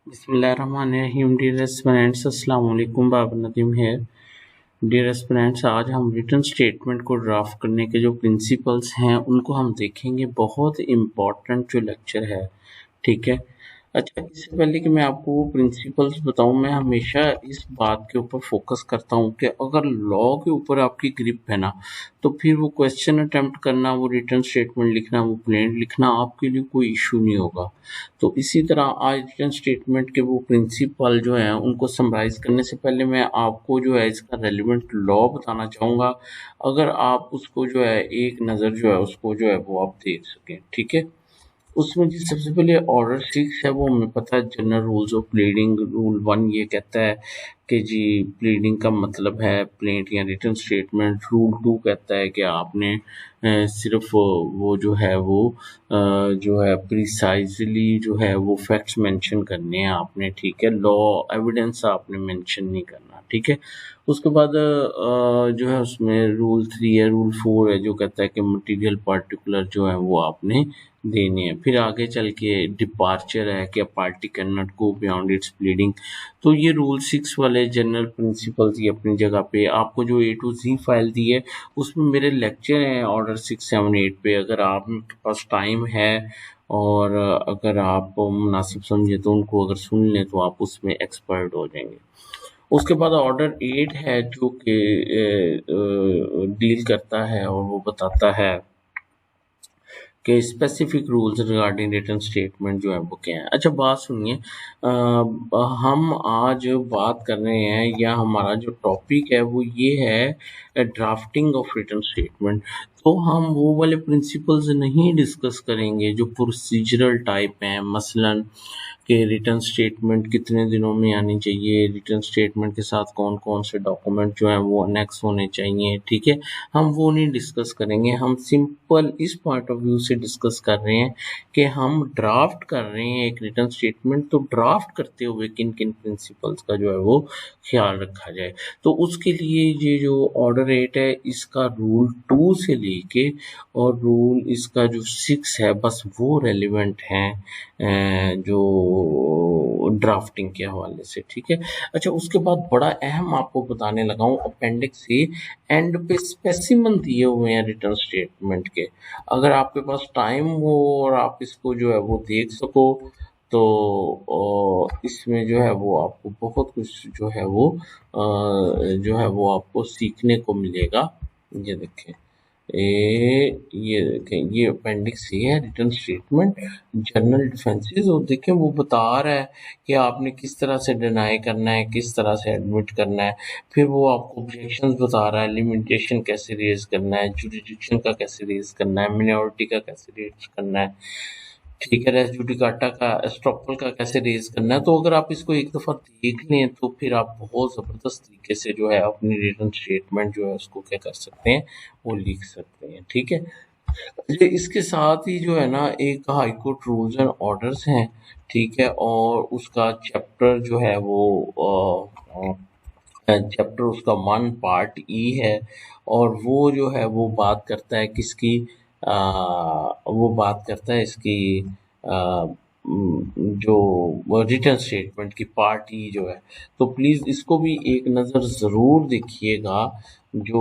बिस्मिल्लाहिर्रहमानिर्रहीम। Dear aspirants, अस्सलाम वालेकुम। बाबर नदीम है। डियर एस्पिरेंट्स, आज हम रिटर्न स्टेटमेंट को ड्राफ्ट करने के जो प्रिंसिपल्स हैं उनको हम देखेंगे। बहुत इम्पॉर्टेंट जो लेक्चर है, ठीक है। अच्छा, इससे पहले कि मैं आपको वो प्रिंसिपल्स बताऊं, मैं हमेशा इस बात के ऊपर फोकस करता हूं कि अगर लॉ के ऊपर आपकी ग्रिप है ना, तो फिर वो क्वेश्चन अटेम्प्ट करना, वो रिटर्न स्टेटमेंट लिखना, वो प्लेंट लिखना आपके लिए कोई इशू नहीं होगा। तो इसी तरह आज रिटर्न स्टेटमेंट के वो प्रिंसिपल जो हैं उनको समराइज करने से पहले मैं आपको जो है इसका रेलिवेंट लॉ बताना चाहूँगा, अगर आप उसको जो है एक नज़र जो है उसको जो है वो आप देख सकें, ठीक है। उसमें जी सबसे पहले ऑर्डर 6 है, वो हमें पता है general rules of pleading. Rule 1 ये कहता है कि जी प्लीडिंग का मतलब है प्लेंट या रिटर्न स्टेटमेंट। रूल 2 कहता है कि आपने सिर्फ वो जो है वो जो है प्रिसाइजली जो है वो फैक्ट्स मेंशन करने हैं आपने, ठीक है। लॉ एविडेंस आपने मेंशन नहीं करना, ठीक है। उसके बाद जो है उसमें रूल 3 है। रूल 4 है जो कहता है कि मटेरियल पार्टिकुलर जो है वो आपने देने हैं। फिर आगे चल के डिपार्चर है कि party can not go beyond its pleading. तो ये रूल 6 वाले जनरल प्रिंसिपल्स ये अपनी जगह पे। आपको जो A to Z फाइल दी है उसमें मेरे लेक्चर हैं ऑर्डर 6, 7, 8 पे। अगर आपके पास टाइम है और अगर आप मुनासिब समझे तो उनको अगर सुन लें तो आप उसमें एक्सपर्ट हो जाएंगे। उसके बाद ऑर्डर 8 है जो कि डील करता है और वो बताता है कि specific rules regarding return statement जो है वो क्या है। अच्छा, बात सुनिए, हम आज बात कर रहे हैं या हमारा जो टॉपिक है वो ये है ड्राफ्टिंग ऑफ रिटर्न स्टेटमेंट। तो हम वो वाले प्रिंसिपल्स नहीं डिस्कस करेंगे जो प्रोसीजरल टाइप हैं, मसलन कि रिटर्न स्टेटमेंट कितने दिनों में आनी चाहिए, रिटर्न स्टेटमेंट के साथ कौन कौन से डॉक्यूमेंट जो हैं वो अनेक्स होने चाहिए, ठीक है। हम वो नहीं डिस्कस करेंगे। हम सिंपल इस पॉइंट ऑफ व्यू से डिस्कस कर रहे हैं कि हम ड्राफ्ट कर रहे हैं एक रिटर्न स्टेटमेंट, तो ड्राफ्ट करते हुए किन किन प्रिंसिपल्स का जो है वो ख्याल रखा जाए। तो उसके लिए ये जो ऑर्डर 8 है इसका रूल 2 से लेके और रूल इसका जो 6 है बस वो रेलिवेंट हैं जो ड्राफ्टिंग के हवाले से, ठीक है। अच्छा, उसके बाद बड़ा अहम आपको बताने लगा हूँ, अपेंडिक्स से एंड पे स्पेसिमन दिए हुए हैं रिटर्न स्टेटमेंट के। अगर आपके पास टाइम हो और आप इसको जो है वो देख सको तो इसमें जो है वो आपको बहुत कुछ जो है वो जो है वो आपको सीखने को मिलेगा। ये देखें, ये देखें, ये अपेंडिक्स सी है रिटर्न स्टेटमेंट जनरल डिफेंसेस। और देखें वो बता रहा है कि आपने किस तरह से डिनाई करना है, किस तरह से एडमिट करना है। फिर वो आपको ऑब्जेक्शंस बता रहा है, लिमिटेशन कैसे रेज करना है, जुरिडिक्शन का कैसे रेज करना है, मिनोरिटी का कैसे रेज करना है, ठीक है। रेस जुडिकाटा का, एस्ट्रोपल का कैसे रेज करना है। तो अगर आप इसको एक दफ़ा देख लें तो फिर आप बहुत ज़बरदस्त तरीके से जो है अपनी रिटर्न स्टेटमेंट जो है उसको क्या कर सकते हैं, वो लिख सकते हैं, ठीक है। अच्छा, इसके साथ ही जो है ना एक high court rules and orders हैं, ठीक है। और उसका चैप्टर जो है वो चैप्टर उसका 1 पार्ट ई है। और वो जो है वो बात करता है किसकी, वो बात करता है इसकी आ, जो रिटर्न स्टेटमेंट की पार्ट ई जो है। तो प्लीज़ इसको भी एक नज़र ज़रूर देखिएगा, जो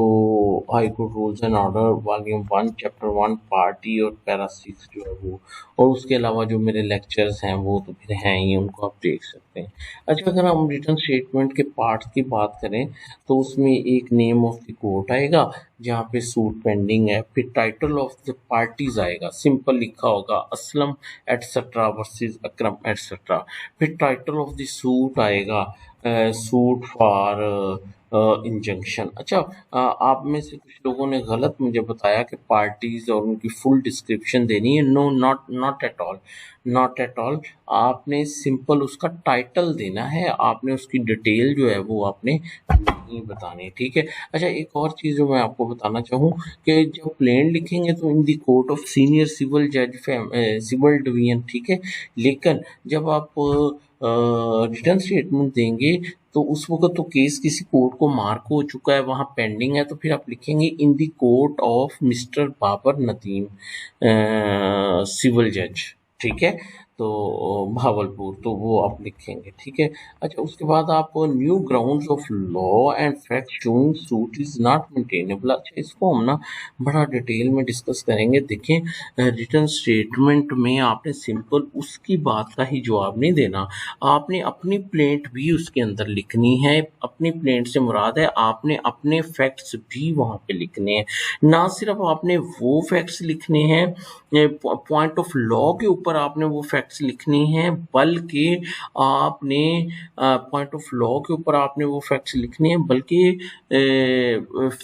high court rules and order volume 1 chapter 1 part E और पैरा 6 जो है वो। और उसके अलावा जो मेरे लेक्चर्स हैं वो तो फिर हैं ही, उनको आप देख सकते हैं। अच्छा, अगर हम रिटर्न स्टेटमेंट के पार्ट्स की बात करें तो उसमें एक नेम ऑफ द कोर्ट आएगा जहाँ पे सूट पेंडिंग है। फिर टाइटल ऑफ द पार्टीज आएगा, सिंपल लिखा होगा असलम एटसेट्रा वर्सेस अकरम एटसेट्रा। फिर टाइटल ऑफ द सूट आएगा सूट फॉर इंजंक्शन। अच्छा, आप में से कुछ लोगों ने गलत मुझे बताया कि पार्टीज और उनकी फुल डिस्क्रिप्शन देनी है। No, not not at all, not at all. आपने सिंपल उसका टाइटल देना है, आपने उसकी डिटेल जो है वो आपने नहीं बतानी, ठीक है। अच्छा, एक और चीज़ जो मैं आपको बताना चाहूँ कि जब प्लेन लिखेंगे तो इन the court of senior civil जज सिविल डिवीजन, ठीक है। लेकिन जब आप रिटर्न स्टेटमेंट देंगे तो उस वक्त तो केस किसी कोर्ट को मार्क हो चुका है, वहाँ पेंडिंग है, तो फिर आप लिखेंगे in the court of mister Babar Nadeem civil जज, ठीक है। तो भावलपुर, तो वो आप लिखेंगे, ठीक है। अच्छा, उसके बाद आप new grounds of law and fact showing suit is not maintainable. अच्छा, इसको हम ना बड़ा डिटेल में डिस्कस करेंगे। देखें, रिटर्न स्टेटमेंट में आपने सिंपल उसकी बात का ही जवाब नहीं देना, आपने अपनी प्लेंट भी उसके अंदर लिखनी है। अपनी प्लेंट से मुराद है आपने अपने फैक्ट्स भी वहाँ पे लिखने हैं। ना सिर्फ आपने वो फैक्ट्स लिखने हैं, पॉइंट ऑफ लॉ के ऊपर आपने वो फैक्ट्स लिखने हैं, बल्कि आपने पॉइंट ऑफ लॉ के ऊपर आपने वो फैक्ट्स लिखने हैं, बल्कि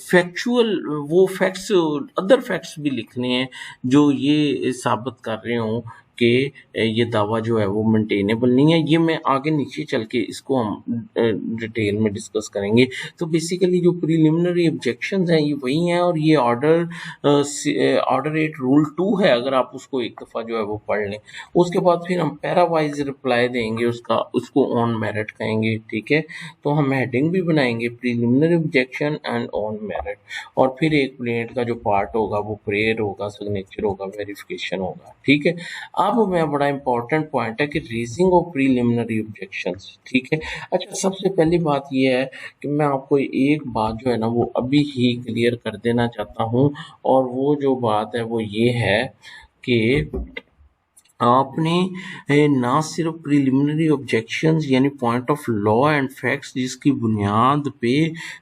फैक्चुअल वो फैक्ट्स, अदर फैक्ट्स भी लिखने हैं जो ये साबित कर रहे हों कि ये दावा जो है वो मेंटेनेबल नहीं है। ये मैं आगे नीचे चल के इसको हम डिटेल में डिस्कस करेंगे। तो बेसिकली जो प्रीलिमिनरी ऑब्जेक्शंस हैं ये वही हैं, और ये ऑर्डर 8 रूल 2 है, अगर आप उसको एक दफ़ा जो है वो पढ़ लें। उसके बाद फिर हम पैरावाइज रिप्लाई देंगे, उसको ऑन मेरिट कहेंगे, ठीक है। तो हम हेडिंग भी बनाएंगे, preliminary objection and on merit, और फिर एक प्लेंट का जो पार्ट होगा वो प्रेयर होगा, सिग्नेचर होगा, वेरिफिकेशन होगा, ठीक है। अब मैं बड़ा इंपॉर्टेंट पॉइंट है कि रीजिंग ऑफ प्रीलिमिनरी ऑब्जेक्शंस, ठीक है। अच्छा, सबसे पहली बात ये है कि मैं आपको एक बात जो है ना वो अभी ही क्लियर कर देना चाहता हूँ, और वो जो बात है वो ये है कि आपने ना सिर्फ प्रिलिमिनरी ऑब्जेक्शंस यानी point of law and facts जिसकी बुनियाद पे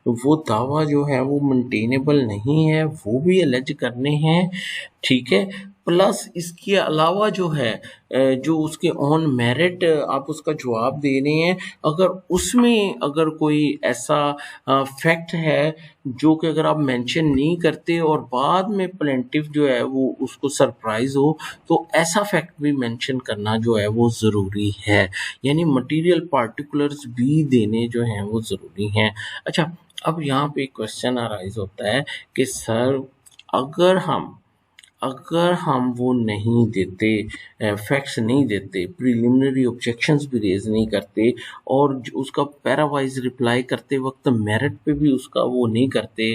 वो दावा जो है वो मेंटेनेबल नहीं है वो भी एलिज करने हैं, ठीक है। प्लस इसके अलावा जो है जो उसके ऑन मेरिट आप उसका जवाब दे रहे हैं, अगर उसमें अगर कोई ऐसा फैक्ट है जो कि अगर आप मेंशन नहीं करते और बाद में प्लेंटिफ जो है वो उसको सरप्राइज हो, तो ऐसा फैक्ट भी मेंशन करना जो है वो ज़रूरी है, यानी मटेरियल पार्टिकुलर्स भी देने जो हैं वो ज़रूरी हैं। अच्छा, अब यहाँ पे एक क्वेश्चन अराइज होता है कि सर अगर हम वो नहीं देते, फैक्ट्स नहीं देते, प्रिलिमिनरी ऑब्जेक्शंस भी रेज नहीं करते, और उसका पैरावाइज रिप्लाई करते वक्त मेरिट पे भी उसका वो नहीं करते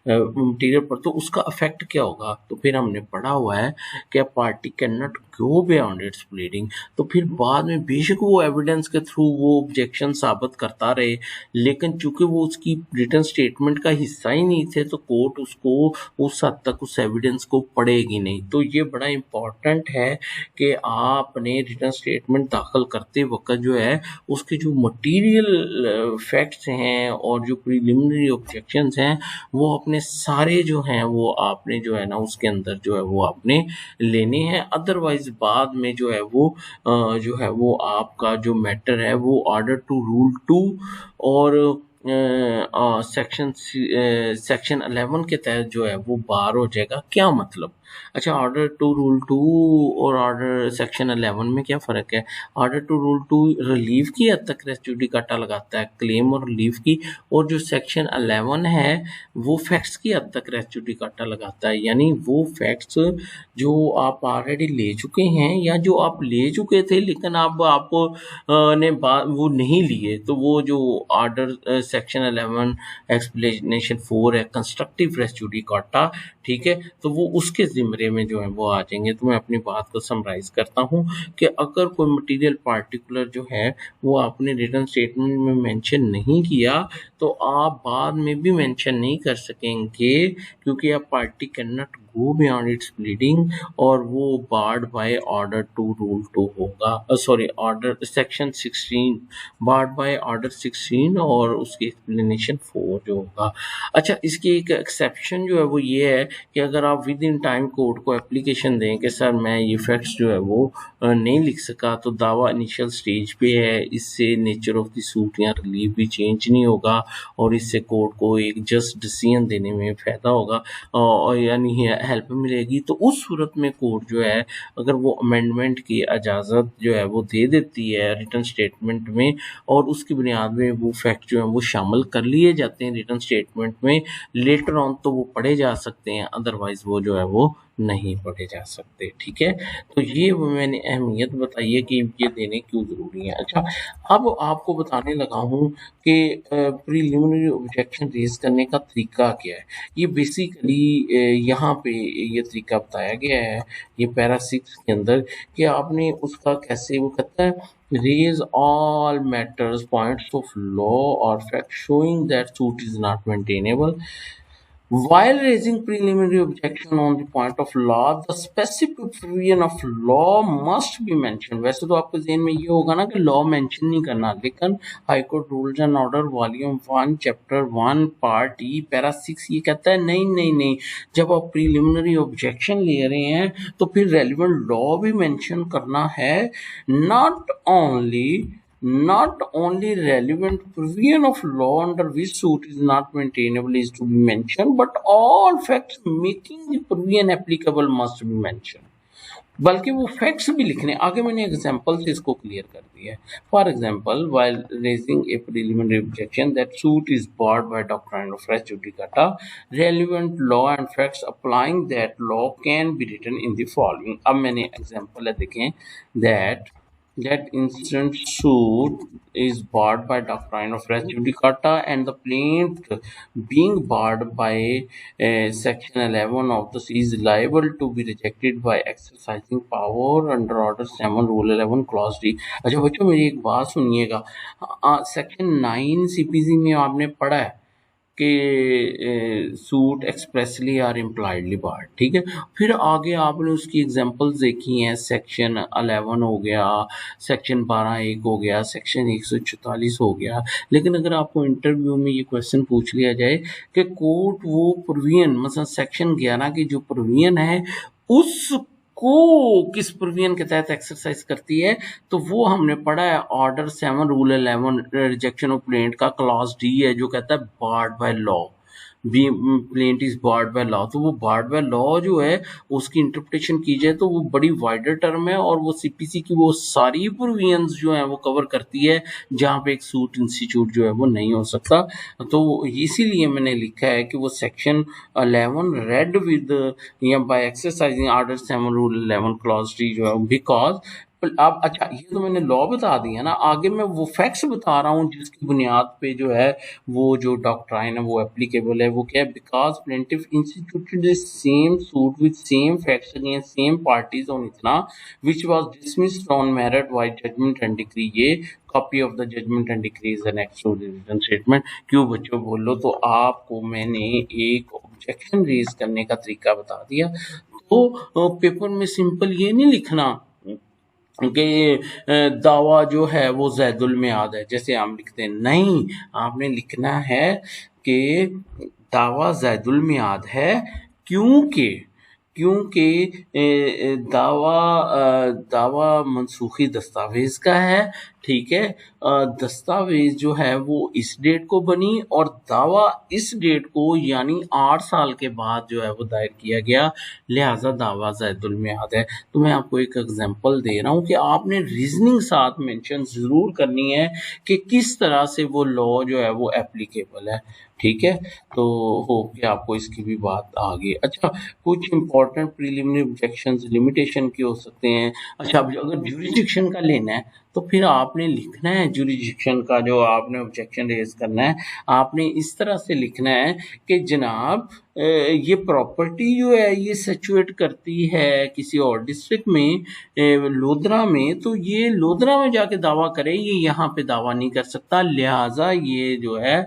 मटीरियल पर, तो उसका अफेक्ट क्या होगा? तो फिर हमने पढ़ा हुआ है कि party can not go beyond its pleading. तो फिर बाद में बेशक वो एविडेंस के थ्रू वो ऑब्जेक्शन साबित करता रहे, लेकिन चूंकि वो उसकी रिटन स्टेटमेंट का हिस्सा ही नहीं थे, तो कोर्ट उसको उस हद तक उस एविडेंस को पढ़ेगी नहीं। तो ये बड़ा इंपॉर्टेंट है कि आपने रिटन स्टेटमेंट दाखिल करते वक्त जो है उसके जो मटेरियल फैक्ट्स हैं और जो प्रीलिमिनरी ऑब्जेक्शंस हैं वो अपने सारे जो हैं वो आपने जो है ना उसके अंदर जो है वो आपने लेने हैं। अदरवाइज बाद में जो है वो आपका जो मैटर है वो ऑर्डर टू रूल 2 और सेक्शन 11 के तहत जो है वो बार हो जाएगा। क्या मतलब? अच्छा, ऑर्डर टू रूल 2 और ऑर्डर सेक्शन 11 में क्या फ़र्क है? ऑर्डर टू रूल 2 रिलीफ की हद तक रेस जुडिकाटा लगाता है, क्लेम और रिलीफ की, और जो सेक्शन 11 है वो फैक्ट्स की हद तक रेस जुडिकाटा लगाता है, यानी वो फैक्ट्स जो आप ऑलरेडी ले चुके हैं या जो आप ले चुके थे लेकिन अब आप ने वो नहीं लिए, तो वो जो ऑर्डर सेक्शन 11 एक्सप्लेनेशन 4 है कंस्ट्रक्टिव रेस जुडिकाटा, ठीक है, तो वो उसके ज़िम्मे में जो है वो आ जाएंगे। तो मैं अपनी बात को समराइज़ करता हूँ कि अगर कोई मटेरियल पार्टिकुलर जो है वो आपने रिटन स्टेटमेंट में मेंशन नहीं किया, तो आप बाद में भी मेंशन नहीं कर सकेंगे, क्योंकि आप party can not go beyond its pleading, और वो barred by order to rule 2 होगा, sorry order section 16, barred by order 16 और उसकी एक्सप्लेनेशन 4 जो होगा। अच्छा, इसकी एक एक्सेप्शन जो है वो ये है कि अगर आप विद इन टाइम कोर्ट को एप्लीकेशन दें कि सर मैं ये फैक्ट्स जो है वो नहीं लिख सका, तो दावा इनिशियल स्टेज पे है, इससे नेचर ऑफ द सूट या रिलीफ भी चेंज नहीं होगा, और इससे कोर्ट को एक जस्ट डिसीजन देने में फ़ायदा होगा और यानी हेल्प मिलेगी। तो उस सूरत में कोर्ट जो है अगर वो अमेंडमेंट की इजाज़त जो है वो दे देती है रिटन स्टेटमेंट में, और उसकी बुनियाद में वो फैक्ट जो है वो शामिल कर लिए जाते हैं रिटन स्टेटमेंट में, लेटर ऑन तो वो पढ़े जा सकते हैं, अदरवाइज वो जो है वो नहीं पढ़े जा सकते। ठीक है, तो ये वो मैंने अहमियत बताई है कि ये देने क्यों ज़रूरी है। अच्छा, अब आपको बताने लगा हूँ कि प्रिलिमिनरी ऑब्जेक्शन रेज़ करने का तरीका क्या है। ये बेसिकली यहाँ पे ये तरीका बताया गया है, ये पैरा 6 के अंदर, कि आपने उसका कैसे, वो कहता है raise all matters points of law और fact showing that suit is not maintainable. While raising preliminary objection on the point of law, the specific provision of law must be mentioned. वैसे तो आपके ज़हन में ये होगा ना कि लॉ मेंशन नहीं करना, लेकिन high court rules and order volume 1 chapter 1 part E para 6 ये कहता है नहीं नहीं नहीं, जब आप प्रिलिमिनरी ऑब्जेक्शन ले रहे हैं तो फिर रेलिवेंट लॉ भी मेंशन करना है। Not only relevant provision of law under which suit is not maintainable is to be mentioned, but all facts making the provision applicable must be mentioned. बल्कि वो फैक्ट्स भी लिखने, आगे मैंने एग्जांपल से इसको क्लियर कर दिया है। For example, while raising a preliminary objection that suit is barred by doctrine of res judicata, relevant law and facts applying that law can be written in the following। अब मैंने example है, देखें, that instant suit is barred by doctrine of res judicata and the plaintiff being barred by section 11 of the is liable to be rejected by exercising power under order 7 rule 11 clause d। अच्छा बच्चों, मेरी एक बात सुनिएगा, section 9 CPC में आपने पढ़ा है कि सूट एक्सप्रेसली और इम्प्लाइडली बार्ड। ठीक है, फिर आगे आपने उसकी एग्जांपल्स देखी हैं, सेक्शन 11 हो गया, सेक्शन 12(1) हो गया, सेक्शन 144 हो गया। लेकिन अगर आपको इंटरव्यू में ये क्वेश्चन पूछ लिया जाए कि कोर्ट वो प्रोविजन, मतलब सेक्शन 11 की जो प्रोविजन है उसको किस प्रोविजन के तहत एक्सरसाइज करती है, तो वो हमने पढ़ा है order 7 rule 11 rejection of plaint का क्लॉज डी है, जो कहता है barred by law, B plaint is barred by law. तो वो बार्ड बाय लॉ जो है उसकी इंटरप्रिटेशन की जाए तो वो बड़ी वाइडर टर्म है, और वो सीपीसी की वो सारी प्रोविजंस जो है वो कवर करती है जहाँ पे एक सूट इंस्टीट्यूट जो है वो नहीं हो सकता। तो इसीलिए मैंने लिखा है कि वो सेक्शन 11 रेड विद या by exercising order 7 rule 11 clause D जो है, बिकॉज अब अच्छा ये तो मैंने लॉ बता दिया ना, आगे मैं वो फैक्ट्स बता रहा हूँ जिसकी बुनियाद पे जो है वो जो डॉक्ट्राइन है वो एप्लीकेबल है। वो क्या है, because plaintiff instituted the same suit with same facts against same parties on इतना which was dismissed on merit by judgement and decree. ये copy of the judgement and decree is next to written statement. क्यों बच्चों बोलो, तो आपको मैंने एक objection raise करने का तरीका बता दिया। तो पेपर में सिंपल ये नहीं लिखना कि दावा जो है वो ज़ैदुल मियाद है, जैसे हम लिखते हैं, नहीं, आपने लिखना है कि दावा ज़ैदुल मियाद है क्योंकि दावा मनसूखी दस्तावेज़ का है। ठीक है, दस्तावेज़ जो है वो इस डेट को बनी और दावा इस डेट को यानी 8 साल के बाद जो है वो दायर किया गया, लिहाजा दावा ज़ैदुल मियाद है। तो मैं आपको एक एग्जांपल दे रहा हूँ कि आपने रीजनिंग साथ मेंशन ज़रूर करनी है कि किस तरह से वो लॉ जो है वो एप्लीकेबल है। ठीक है, तो होप कि आपको इसकी भी बात आ गई। अच्छा, कुछ इंपॉर्टेंट प्रीलिमिनरी ऑब्जेक्शंस लिमिटेशन के हो सकते हैं। अच्छा, अब अगर ज्यूरिसडिक्शन का लेना है तो फिर आपने लिखना है ज्यूरिसडिक्शन का जो आपने ऑब्जेक्शन रेज करना है, आपने इस तरह से लिखना है कि जनाब ये प्रॉपर्टी जो है ये सिचुएट करती है किसी और डिस्ट्रिक्ट में, लोधरा में, तो ये लोधरा में जाके दावा करे, ये यहाँ पे दावा नहीं कर सकता, लिहाजा ये जो है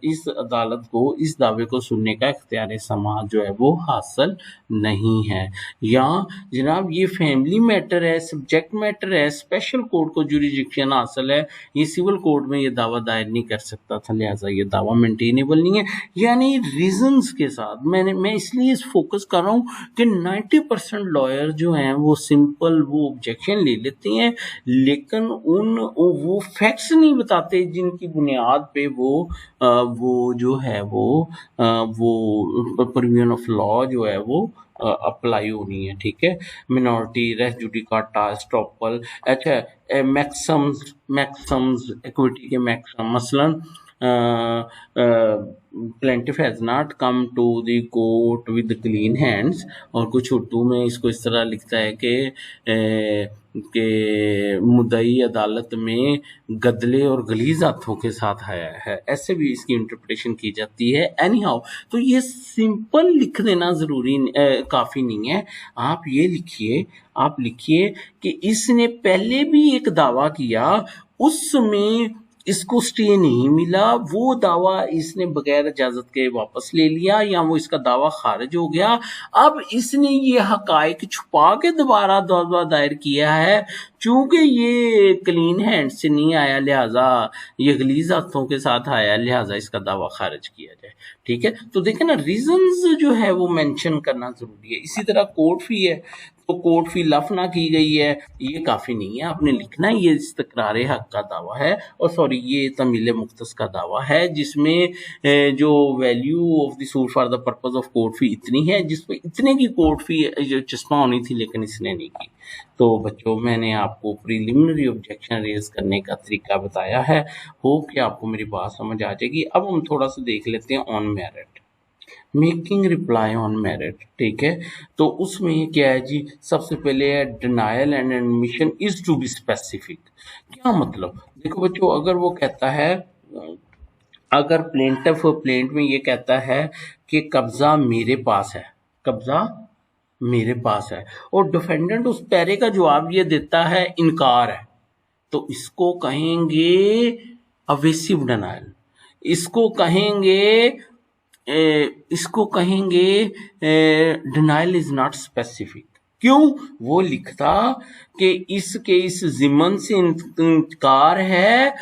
इस अदालत को इस दावे को सुनने का इख्तियार समाअत जो है वो हासिल नहीं है। या जनाब ये फैमिली मैटर है, सब्जेक्ट मैटर है, स्पेशल कोर्ट को ज्यूरिसडिक्शन हासिल है, ये सिविल कोर्ट में ये दावा दायर नहीं कर सकता था, लिहाजा ये दावा मेंटेनेबल नहीं है। यानी रीजंस के साथ मैं इसलिए फोकस कर रहा हूँ कि 90% लॉयर जो हैं वो सिंपल वो ऑब्जेक्शन ले लेते हैं, लेकिन वो फैक्ट्स नहीं बताते जिनकी बुनियाद पे वो जो है वो प्रोविजन ऑफ लॉ जो है वो अप्लाई होनी है। ठीक है, मिनॉरिटी, रेस जुडिकाटा, स्टॉपल, अच्छा मैक्सम्स इक्विटी के मैक्सम, मसलन plaintiff has not come to the court with clean hands, और कुछ उर्दू में इसको इस तरह लिखता है कि मुद्दई अदालत में गदले और गलीज हाथों के साथ आया है, ऐसे भी इसकी इंटरप्रिटेशन की जाती है। एनी हाउ, तो ये सिंपल लिख देना ज़रूरी काफ़ी नहीं है। आप ये लिखिए, आप लिखिए कि इसने पहले भी एक दावा किया, उसमें इसको स्टे नहीं मिला, वो दावा इसने बगैर इजाज़त के वापस ले लिया या वो इसका दावा खारिज हो गया। अब इसने ये हकायक छुपा के दोबारा दावा दायर किया है, चूंकि ये क्लीन हैंड से नहीं आया लिहाजा ये गलीज हाथों के साथ आया, लिहाजा इसका दावा खारिज किया जाए। ठीक है, तो देखें ना, रीजंस जो है वो मेंशन करना जरूरी है। इसी तरह कोर्ट फी है, तो कोर्ट फी लफ ना की गई है, ये काफ़ी नहीं है, आपने लिखना है ये इस्तकरार हक का दावा है, और सॉरी ये तमील मुख्तस का दावा है, जिसमें जो value of the suit for the purpose of court fee इतनी है, जिसपे इतने की कोर्ट फी जो चस्पा होनी थी लेकिन इसने नहीं की। तो बच्चों, मैंने आपको प्रीलिमिनरी ऑब्जेक्शन रेज करने का तरीका बताया है, होप कि आपको मेरी बात समझ आ जाएगी। अब हम थोड़ा सा देख लेते हैं on merit, making reply on merit. ठीक है, तो उसमें क्या है जी, सबसे पहले है denial and admission is to be specific. क्या मतलब, देखो बच्चों, अगर वो कहता है, अगर प्लेंट में ये कहता है कि कब्जा मेरे पास है, कब्जा मेरे पास है, और डिफेंडेंट उस पैरे का जवाब ये देता है इनकार है, तो इसको कहेंगे अवेसिव डिनायल, इसको कहेंगे इसको कहेंगे डिनाइल इज नॉट स्पेसिफिक। क्यों? वो लिखता कि इसके इस जिमन से इनकार है,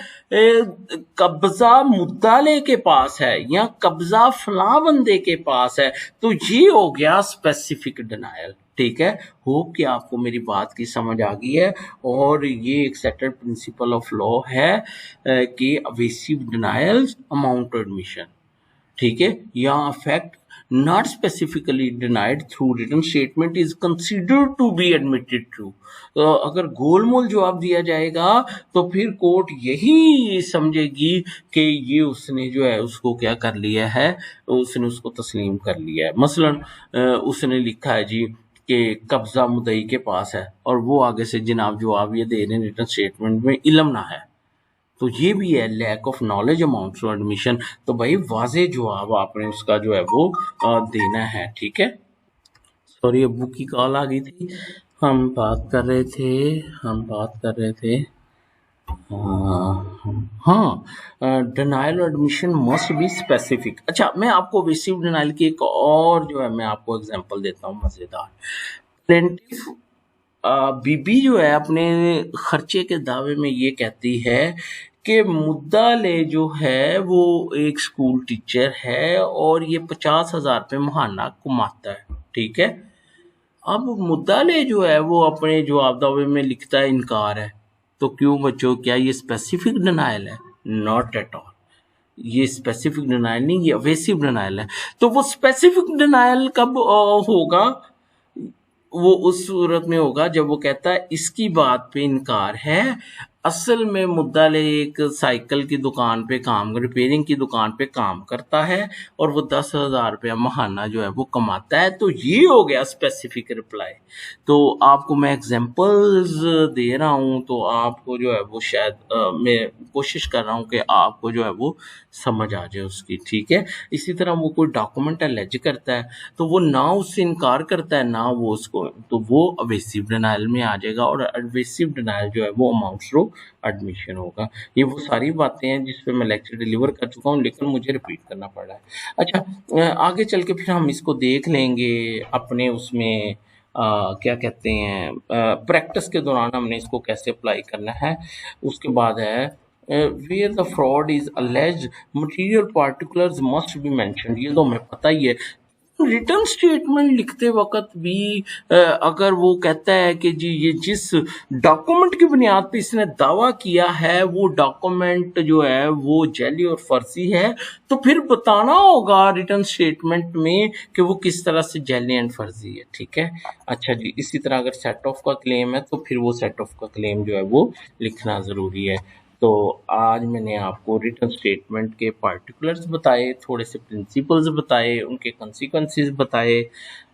कब्जा मुद्दाले के पास है या कब्जा फला बंदे के पास है, तो ये हो गया स्पेसिफिक डिनाइल। ठीक है, होप कि आपको मेरी बात की समझ आ गई है, और ये एक सेटल्ड प्रिंसिपल ऑफ लॉ है कि evasive denials amount to admission. ठीक है, या fact not specifically denied through written statement is considered to be admitted true. अगर गोलमोल जवाब दिया जाएगा तो फिर कोर्ट यही समझेगी कि ये उसने जो है उसको क्या कर लिया है, उसने उसको तस्लीम कर लिया है। मसलन उसने लिखा है जी कि कब्जा मुद्दई के पास है, और वो आगे से जनाब जवाब ये दे रहे हैं रिटन स्टेटमेंट में इल्म ना है, तो ये भी है lack of knowledge amount to admission. तो भाई वाजे जवाब आपने उसका जो है वो देना है। ठीक है, सॉरी अब्बू की कॉल आ गई थी, हम बात कर रहे थे, हाँ, denial admission must be specific. अच्छा, मैं आपको वेसिव डिनाइल की एक और जो है मैं आपको एग्जांपल देता हूँ मजेदार। प्लेंटिफ बीबी जो है अपने खर्चे के दावे में ये कहती है कि मुद्दाले जो है वो एक स्कूल टीचर है और ये 50,000 रुपये महाना कमाता है। ठीक है, अब मुद्दाले जो है वो अपने जवाब दावे में लिखता है इनकार है, तो क्यों बच्चों, क्या ये स्पेसिफिक डिनाइल है? नॉट एट ऑल, ये स्पेसिफिक डिनाइल नहीं, ये अवेसिव डिनाइल है। तो वो स्पेसिफिक डिनाइल कब होगा? वो उस सूरत में होगा जब वो कहता है इसकी बात पे इनकार है, असल में मुद्दाले एक साइकिल की दुकान पे काम, रिपेयरिंग की दुकान पे काम करता है और वो 10,000 रुपया महाना जो है वो कमाता है, तो ये हो गया स्पेसिफिक रिप्लाई। तो आपको मैं एग्जांपल्स दे रहा हूँ, तो आपको जो है वो शायद मैं कोशिश कर रहा हूँ कि आपको जो है वो समझ आ जाए उसकी। ठीक है, इसी तरह वो कोई डॉक्यूमेंट एलेज करता है, तो वो ना उससे इनकार करता है ना वो उसको, तो वो अवेसिव डिनाइल में आ जाएगा, और अवेसिव डिनाइल जो है वो अमाउंट्स टू एडमिशन होगा। ये वो सारी बातें हैं जिस पे मैं लेक्चर डिलीवर कर चुका हूँ, लेकिन मुझे रिपीट करना पड़ रहा है। अच्छा, आगे चल के फिर हम इसको देख लेंगे अपने उसमें क्या कहते हैं, प्रैक्टिस के दौरान हमने इसको कैसे अप्लाई करना है। उसके बाद है where the fraud is alleged material particulars must be mentioned, ये तो हमें पता ही है। रिटर्न स्टेटमेंट लिखते वक्त भी अगर वो कहता है कि जी ये जिस डॉक्यूमेंट की बुनियाद पे इसने दावा किया है वो डॉक्यूमेंट जो है वो जैली और फर्जी है, तो फिर बताना होगा रिटर्न स्टेटमेंट में कि वो किस तरह से जैली एंड फर्जी है। ठीक है, अच्छा जी, इसी तरह अगर सेट ऑफ का क्लेम है तो फिर वो सेट ऑफ का क्लेम जो है वो लिखना ज़रूरी है। तो आज मैंने आपको रिटन स्टेटमेंट के पार्टिकुलर्स बताए, थोड़े से प्रिंसिपल्स बताए, उनके कंसिक्वेंसेस बताए।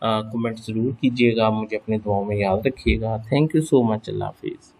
कमेंट ज़रूर कीजिएगा, मुझे अपने दुआओं में याद रखिएगा। Thank you so much. अल्लाह हाफिज़।